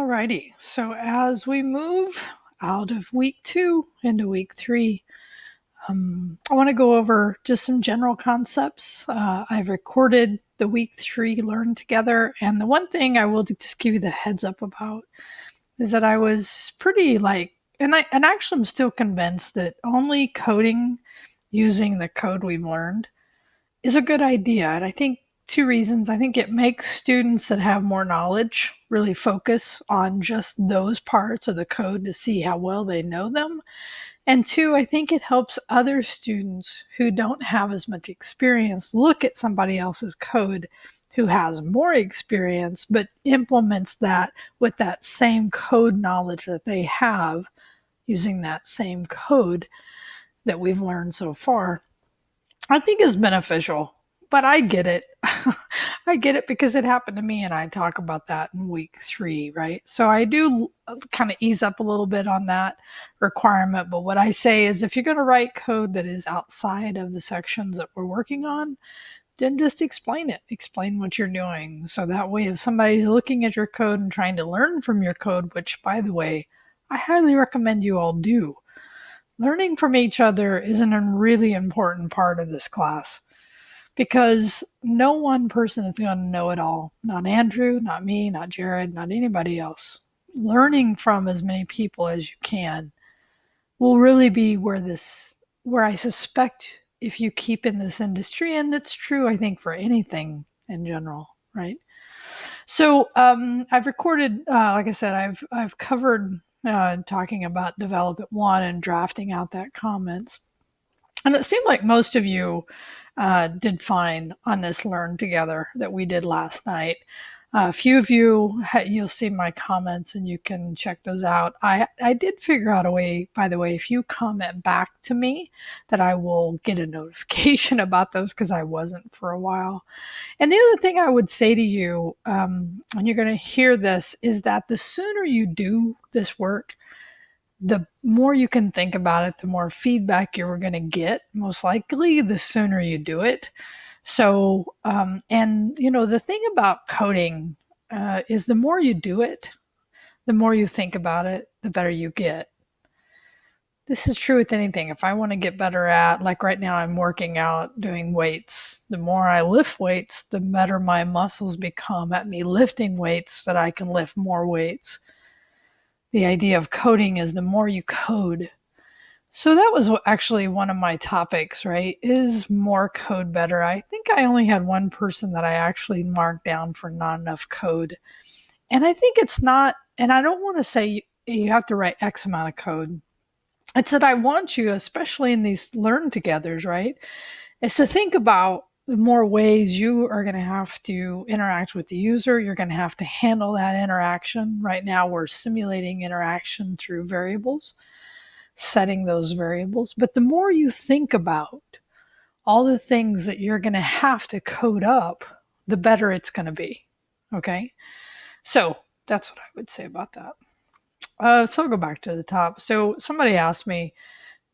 Alrighty, so as we move out of week 2 into week 3, I want to go over just some general concepts. I've recorded the week 3 Learn Together, and the one thing I will just give you the heads up about is that I was pretty and actually I'm still convinced that only coding using the code we've learned is a good idea. And I think two reasons. I think it makes students that have more knowledge really focus on just those parts of the code to see how well they know them. And two, I think it helps other students who don't have as much experience look at somebody else's code who has more experience but implements that with that same code knowledge that they have using that same code that we've learned so far. I think is beneficial, but I get it. I get it because it happened to me, and I talk about that in week 3, right? So I do kind of ease up a little bit on that requirement, but what I say is if you're going to write code that is outside of the sections that we're working on, then just explain it. Explain what you're doing. So that way, if somebody's looking at your code and trying to learn from your code, which, by the way, I highly recommend you all do, learning from each other is a really important part of this class because no one person is going to know it all. Not Andrew, not me, not Jared, not anybody else. Learning from as many people as you can will really be where I suspect if you keep in this industry, and it's true, I think, for anything in general, right? So I've recorded, like I said, I've covered talking about development 1 and drafting out that comments. And it seemed like most of you did fine on this Learn Together that we did last night. A few of you, you'll see my comments and you can check those out. I did figure out a way, by the way, if you comment back to me, that I will get a notification about those because I wasn't for a while. And the other thing I would say to you, and you're going to hear this, is that the sooner you do this work, the more you can think about it, the more feedback you're going to get, most likely, the sooner you do it. So, and the thing about coding is the more you do it, the more you think about it, the better you get. This is true with anything. If I want to get better at, like right now, I'm working out doing weights. The more I lift weights, the better my muscles become at me lifting weights, that I can lift more weights. The idea of coding is the more you code. So that was actually one of my topics, right? Is more code better? I think I only had one person that I actually marked down for not enough code. And I think it's not, and I don't want to say you have to write X amount of code. It's that I want you, especially in these Learn Togethers, right, is to think about the more ways you are going to have to interact with the user. You're going to have to handle that interaction. Right now, we're simulating interaction through variables, setting those variables. But the more you think about all the things that you're going to have to code up, the better it's going to be. Okay? So that's what I would say about that. So I'll go back to the top. So somebody asked me,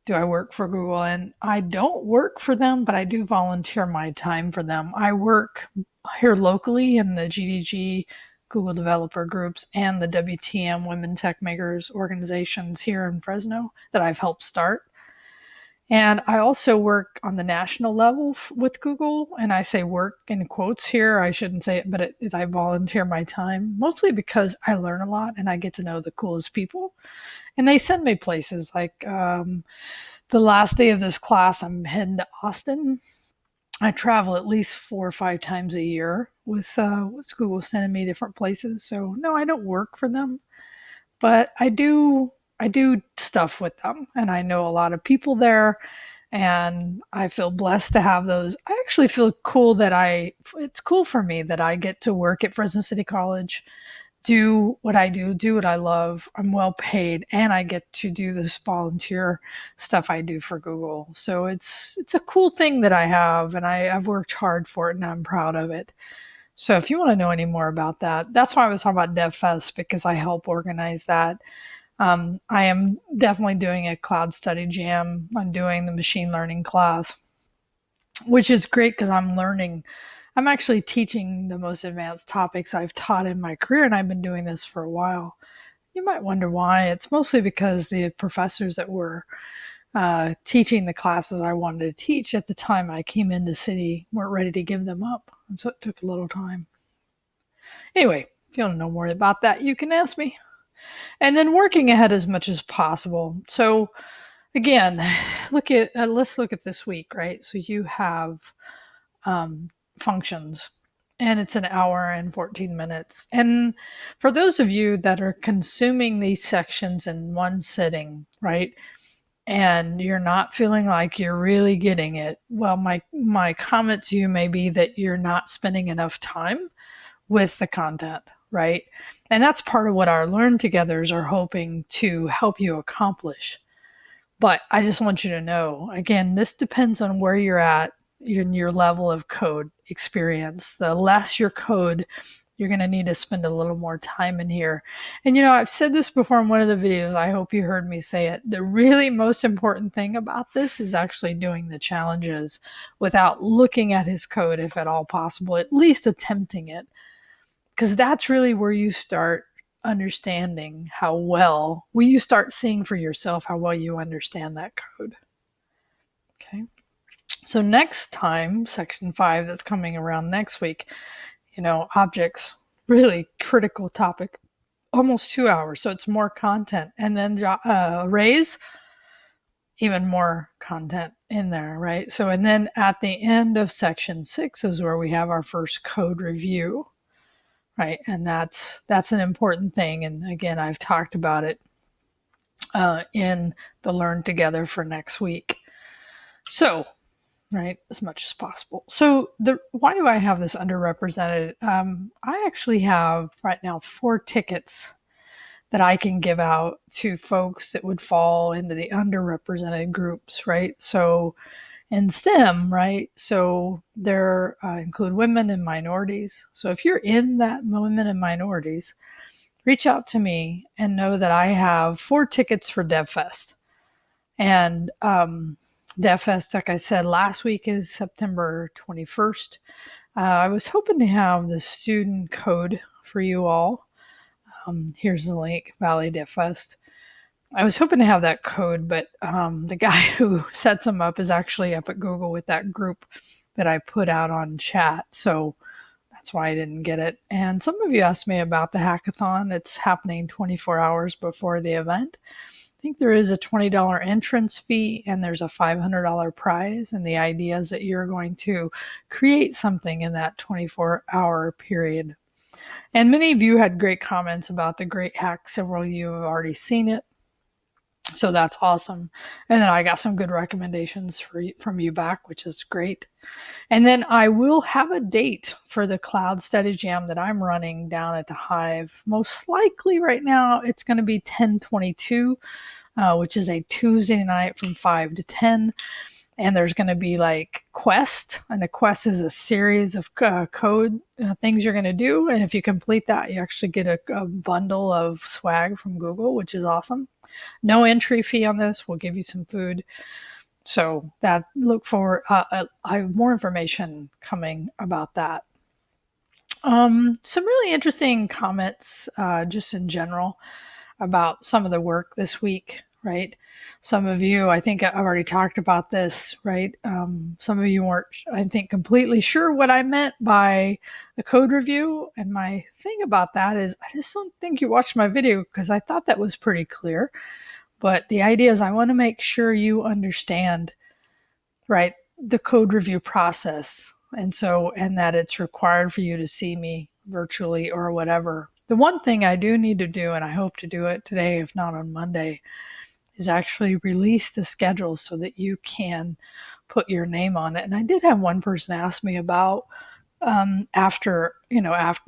do I work for Google? And I don't work for them, but I do volunteer my time for them. I work here locally in the GDG, Google Developer Groups, and the WTM Women Tech Makers organizations here in Fresno that I've helped start. And I also work on the national level with Google, and I say work in quotes here. I shouldn't say it, but I volunteer my time, mostly because I learn a lot and I get to know the coolest people. And they send me places like the last day of this class, I'm heading to Austin. I travel at least 4 or 5 times a year with Google sending me different places. So no, I don't work for them, but I do stuff with them, and I know a lot of people there, and I feel blessed to have those. I actually feel cool that it's cool for me that I get to work at Fresno City College, do what I do what I love. I'm well paid, and I get to do this volunteer stuff I do for Google. So it's a cool thing that I have, and I've worked hard for it, and I'm proud of it. So if you want to know any more about that, that's why I was talking about DevFest, because I help organize that. I am definitely doing a cloud study jam. I'm doing the machine learning class, which is great because I'm learning I'm actually teaching the most advanced topics I've taught in my career, and I've been doing this for a while. You might wonder why. It's mostly because the professors that were teaching the classes I wanted to teach at the time I came into City weren't ready to give them up. And so it took a little time. Anyway, if you want to know more about that, you can ask me. And then working ahead as much as possible. So again, let's look at this week, right? So you have um, functions, and it's an hour and 14 minutes. And for those of you that are consuming these sections in one sitting, right, and you're not feeling like you're really getting it, well, my comment to you may be that you're not spending enough time with the content, right? And that's part of what our Learn Togethers are hoping to help you accomplish. But I just want you to know, again, this depends on where you're at in your level of code experience. The less your code, you're going to need to spend a little more time in here. And I've said this before in one of the videos. I hope you heard me say it. The really most important thing about this is actually doing the challenges without looking at his code, if at all possible, at least attempting it. Because that's really where you start understanding you start seeing for yourself how well you understand that code. Okay. So next time, section 5 that's coming around next week, objects, really critical topic, almost 2 hours. So it's more content. And then arrays, even more content in there, right? So, and then at the end of section 6 is where we have our first code review. Right. And that's an important thing. And again, I've talked about it in the Learn Together for next week. So, right, as much as possible. So why do I have this underrepresented? I actually have right now 4 tickets that I can give out to folks that would fall into the underrepresented groups, right? So in STEM, right? So there include women and minorities. So if you're in that women and minorities, reach out to me and know that I have 4 tickets for DevFest. And DevFest, like I said, last week is September 21st. I was hoping to have the student code for you all. Here's the link, Valley DevFest. I was hoping to have that code, but the guy who sets them up is actually up at Google with that group that I put out on chat. So that's why I didn't get it. And some of you asked me about the hackathon. It's happening 24 hours before the event. I think there is a $20 entrance fee and there's a $500 prize. And the idea is that you're going to create something in that 24-hour period. And many of you had great comments about the great hack. Several of you have already seen it. So that's awesome. And then I got some good recommendations from you back, which is great. And then I will have a date for the Cloud Study Jam that I'm running down at the Hive. Most likely right now it's going to be 10/22, which is a Tuesday night from 5 to 10. And there's going to be like Quest, and the Quest is a series of code things you're going to do. And if you complete that, you actually get a bundle of swag from Google, which is awesome. No entry fee on this. We'll give you some food. So that look for I have more information coming about that. Some really interesting comments just in general about some of the work this week, right? Some of you, I think I've already talked about this, right? Some of you weren't, I think, completely sure what I meant by the code review. And my thing about that is I just don't think you watched my video because I thought that was pretty clear. But the idea is I want to make sure you understand, right, the code review process. And that it's required for you to see me virtually or whatever. The one thing I do need to do, and I hope to do it today, if not on Monday, is actually release the schedule so that you can put your name on it. And I did have one person ask me about after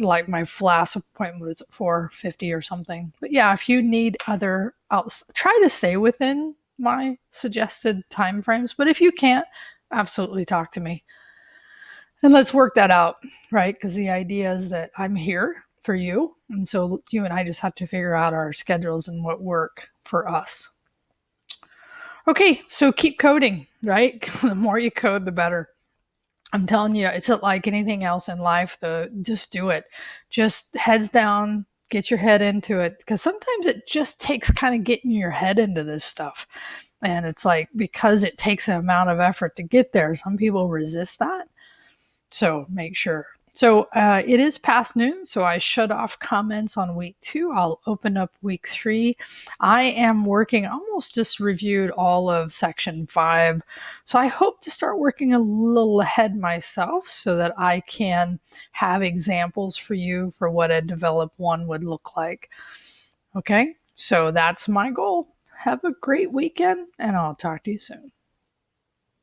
like my last appointment was at 4:50 or something. But yeah, if you need I'll try to stay within my suggested time frames. But if you can't, absolutely talk to me. And let's work that out, right? Because the idea is that I'm here for you. And so you and I just have to figure out our schedules and what work for us. Okay, so keep coding, right? The more you code, the better. I'm telling you, it's like anything else in life, though. Just do it. Just heads down, get your head into it. Because sometimes it just takes kind of getting your head into this stuff. And it's like, because it takes an amount of effort to get there, some people resist that. So make sure. So it is past noon, so I shut off comments on week 2. I'll open up week 3. I am working, almost just reviewed all of section 5. So I hope to start working a little ahead myself so that I can have examples for you for what a develop 1 would look like. Okay, so that's my goal. Have a great weekend, and I'll talk to you soon.